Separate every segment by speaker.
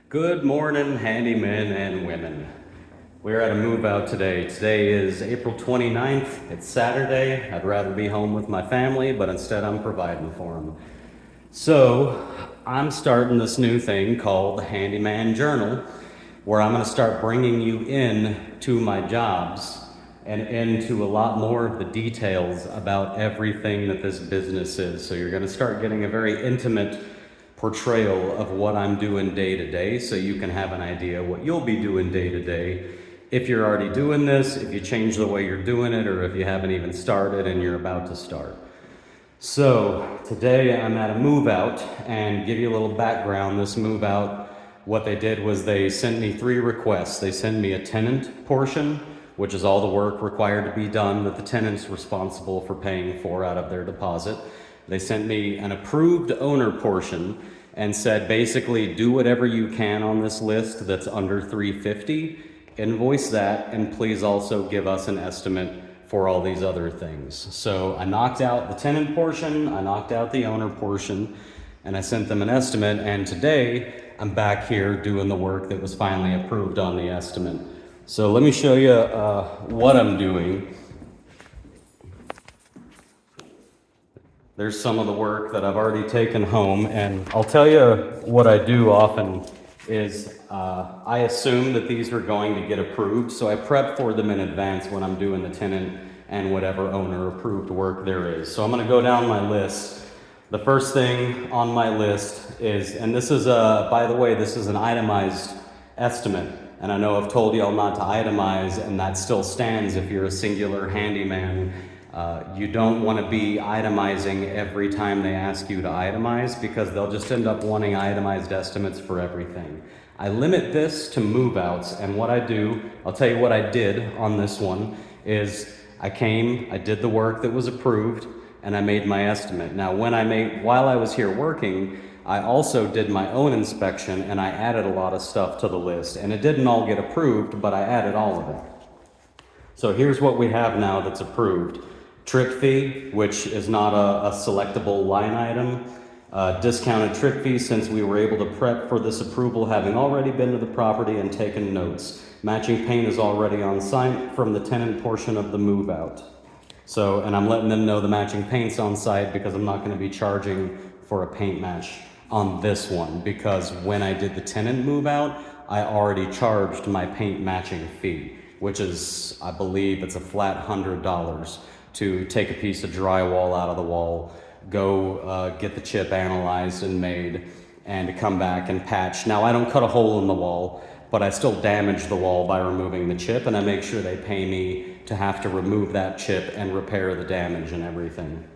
Speaker 1: Good morning, handymen and women. We're at a move out today. Today is April 29th. It's Saturday. I'd rather be home with my family, but instead I'm providing for them. So I'm starting this new thing called the Handyman Journal, where I'm going to start bringing you in to my jobs and into a lot more of the details about everything that this business is. So you're going to start getting a very intimate portrayal of what I'm doing day to day, so you can have an idea what you'll be doing day to day if you're already doing this, if you change the way you're doing it, or if you haven't even started and you're about to start. So today I'm at a move out, and give you a little background. This move out, what they did was they sent me 3 requests. They sent me a tenant portion, which is all the work required to be done that the tenant's responsible for paying for out of their deposit. They sent me an approved owner portion and said, basically, do whatever you can on this list that's under $350, invoice that, and please also give us an estimate for all these other things. So I knocked out the tenant portion, I knocked out the owner portion, and I sent them an estimate, and today I'm back here doing the work that was finally approved on the estimate. So let me show you what I'm doing. There's some of the work that I've already taken home, and I'll tell you what I do often is I assume that these are going to get approved, so I prep for them in advance when I'm doing the tenant and whatever owner approved work there is. So I'm going to go down my list. The first thing on my list is, and this is by the way, this is an itemized estimate, and I know I've told y'all not to itemize, and that still stands if you're a singular handyman. You don't want to be itemizing every time they ask you to itemize, because they'll just end up wanting itemized estimates for everything. I limit this to move outs, and what I do, I'll tell you what I did on this one, is I did the work that was approved, and I made my estimate. Now while I was here working, I also did my own inspection, and I added a lot of stuff to the list, and it didn't all get approved, but I added all of it. So here's what we have now that's approved. Trip fee, which is not a selectable line item. Discounted trip fee, since we were able to prep for this approval, having already been to the property and taken notes. Matching paint is already on site from the tenant portion of the move out. So, and I'm letting them know the matching paint's on site because I'm not going to be charging for a paint match on this one, because when I did the tenant move out, I already charged my paint matching fee, which is, I believe it's a flat $100 to take a piece of drywall out of the wall, go get the chip analyzed and made, and to come back and patch. Now, I don't cut a hole in the wall, but I still damage the wall by removing the chip, and I make sure they pay me to have to remove that chip and repair the damage and everything.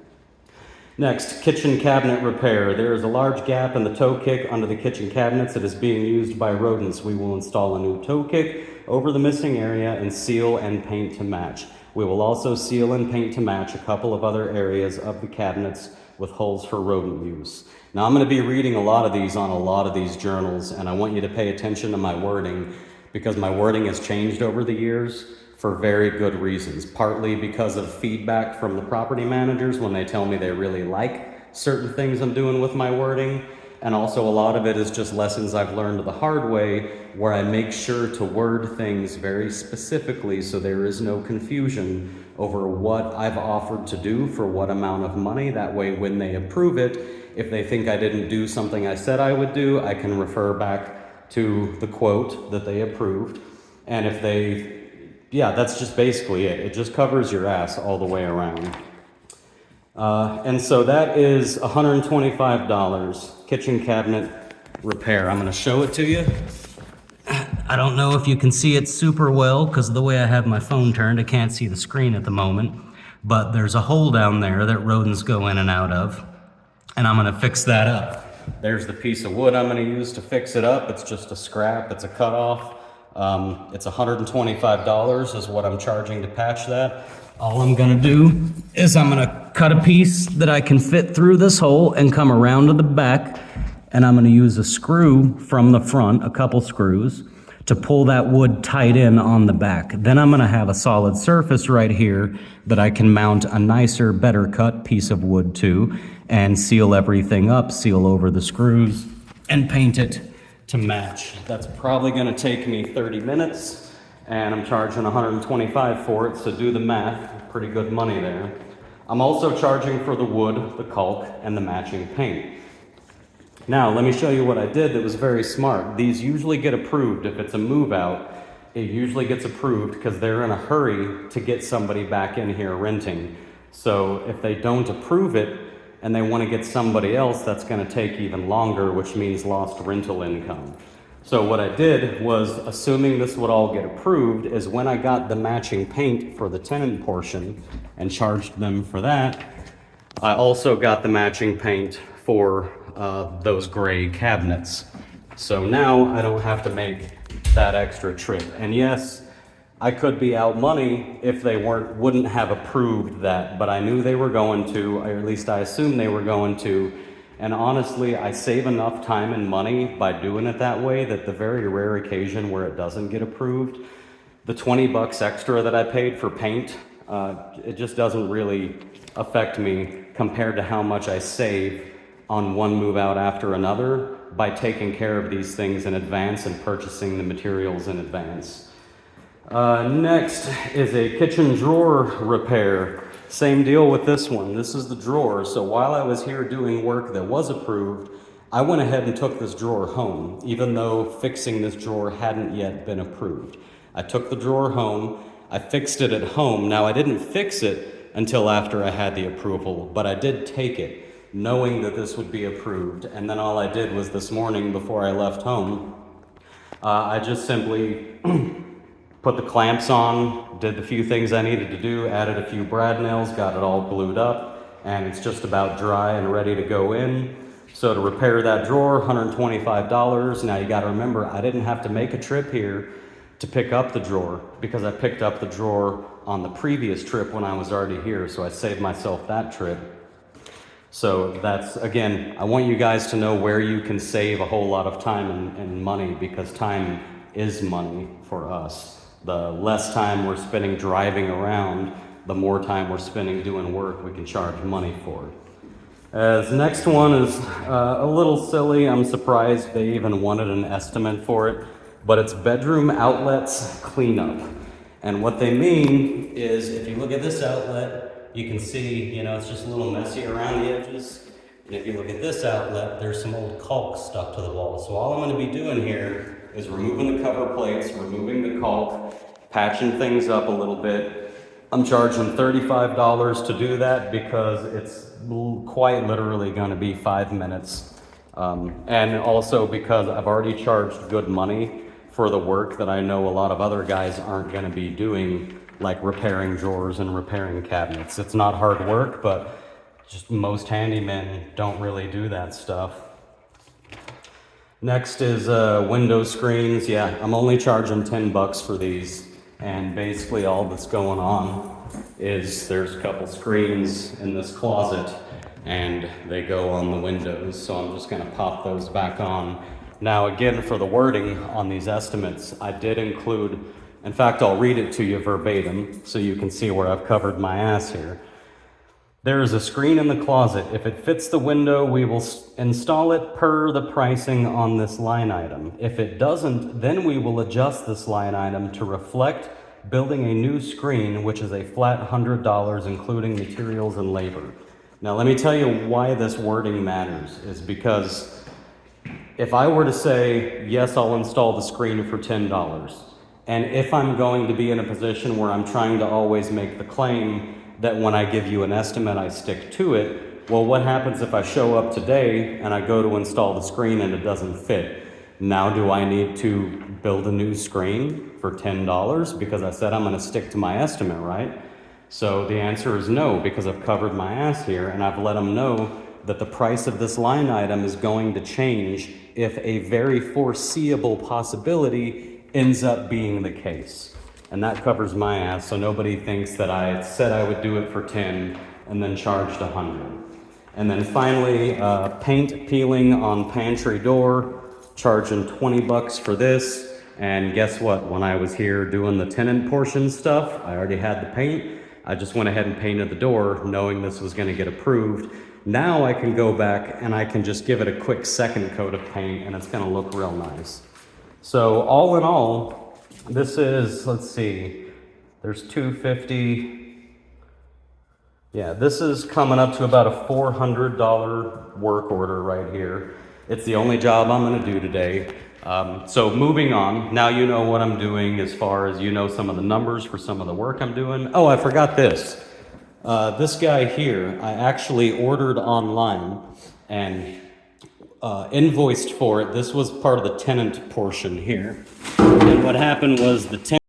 Speaker 1: Next, kitchen cabinet repair. There is a large gap in the toe kick under the kitchen cabinets that is being used by rodents. We will install a new toe kick over the missing area and seal and paint to match. We will also seal and paint to match a couple of other areas of the cabinets with holes for rodent use. Now, I'm going to be reading a lot of these on a lot of these journals, and I want you to pay attention to my wording, because my wording has changed over the years for very good reasons. Partly because of feedback from the property managers when they tell me they really like certain things I'm doing with my wording. And also a lot of it is just lessons I've learned the hard way, where I make sure to word things very specifically so there is no confusion over what I've offered to do for what amount of money. That way, when they approve it, if they think I didn't do something I said I would do, I can refer back to the quote that they approved. And if that's just basically it. It just covers your ass all the way around. And so that is $125, kitchen cabinet repair. I'm going to show it to you. I don't know if you can see it super well because of the way I have my phone turned. I can't see the screen at the moment, but there's a hole down there that rodents go in and out of, and I'm going to fix that up. There's the piece of wood I'm going to use to fix it up. It's just a scrap. It's a cutoff. It's $125 is what I'm charging to patch that. All I'm gonna do is I'm gonna cut a piece that I can fit through this hole and come around to the back, and I'm gonna use a screw from the front, a couple screws, to pull that wood tight in on the back. Then I'm gonna have a solid surface right here that I can mount a nicer, better cut piece of wood to, and seal everything up, seal over the screws, and paint it to match. That's probably gonna take me 30 minutes, and I'm charging 125 for it, so do the math, pretty good money there. I'm also charging for the wood, the caulk, and the matching paint. Now, let me show you what I did that was very smart. These usually get approved. If it's a move out, it usually gets approved because they're in a hurry to get somebody back in here renting. So if they don't approve it and they want to get somebody else, that's going to take even longer, which means lost rental income. So what I did was, assuming this would all get approved, is when I got the matching paint for the tenant portion and charged them for that, I also got the matching paint for those gray cabinets. So now I don't have to make that extra trip. And yes, I could be out money if they wouldn't have approved that, but I knew they were going to, or at least I assumed they were going to. And honestly, I save enough time and money by doing it that way that the very rare occasion where it doesn't get approved, the 20 bucks extra that I paid for paint, it just doesn't really affect me compared to how much I save on one move out after another by taking care of these things in advance and purchasing the materials in advance. Next is a kitchen drawer repair. Same deal with this one. This is the drawer. So while I was here doing work that was approved, I went ahead and took this drawer home, even though fixing this drawer hadn't yet been approved. I took the drawer home, I fixed it at home. Now I didn't fix it until after I had the approval, but I did take it, knowing that this would be approved. And then all I did was this morning before I left home, I just simply put the clamps on, did the few things I needed to do, added a few brad nails, got it all glued up, and it's just about dry and ready to go in. So to repair that drawer, $125. Now you gotta remember, I didn't have to make a trip here to pick up the drawer because I picked up the drawer on the previous trip when I was already here, so I saved myself that trip. So that's, again, I want you guys to know where you can save a whole lot of time and money, because time is money for us. The less time we're spending driving around, the more time we're spending doing work we can charge money for. As next one is a little silly. I'm surprised they even wanted an estimate for it, but it's bedroom outlets cleanup. And what they mean is, if you look at this outlet, you can see, it's just a little messy around the edges. And if you look at this outlet, there's some old caulk stuck to the wall. So all I'm going to be doing here is removing the cover plates, removing the caulk, patching things up a little bit. I'm charging $35 to do that because it's quite literally going to be 5 minutes. And also because I've already charged good money for the work that I know a lot of other guys aren't going to be doing, like repairing drawers and repairing cabinets. It's not hard work, but just most handymen don't really do that stuff. Next is window screens. Yeah, I'm only charging 10 bucks for these. And basically all that's going on is there's a couple screens in this closet and they go on the windows. So I'm just gonna pop those back on. Now again, for the wording on these estimates, I did include, in fact, I'll read it to you verbatim so you can see where I've covered my ass here. There is a screen in the closet. If it fits the window, we will install it per the pricing on this line item. If it doesn't, then we will adjust this line item to reflect building a new screen, which is a flat $100, including materials and labor. Now, let me tell you why this wording matters, is because if I were to say, yes, I'll install the screen for $10, and if I'm going to be in a position where I'm trying to always make the claim that when I give you an estimate, I stick to it, well, what happens if I show up today and I go to install the screen and it doesn't fit? Now do I need to build a new screen for $10 because I said I'm going to stick to my estimate, right? So the answer is no, because I've covered my ass here and I've let them know that the price of this line item is going to change if a very foreseeable possibility ends up being the case. And that covers my ass, so nobody thinks that I said I would do it for 10 and then charged 100. And then finally, paint peeling on pantry door, charging 20 bucks for this. And guess what? When I was here doing the tenant portion stuff, I already had the paint. I just went ahead and painted the door knowing this was gonna get approved. Now I can go back and I can just give it a quick second coat of paint and it's gonna look real nice. So all in all, this is, let's see, there's 250. Yeah, this is coming up to about a $400 work order right here. It's the only job I'm gonna do today. So moving on, now you know what I'm doing as far as you know some of the numbers for some of the work I'm doing. Oh, I forgot this. This guy here, I actually ordered online and invoiced for it. This was part of the tenant portion here. And what happened was the tenant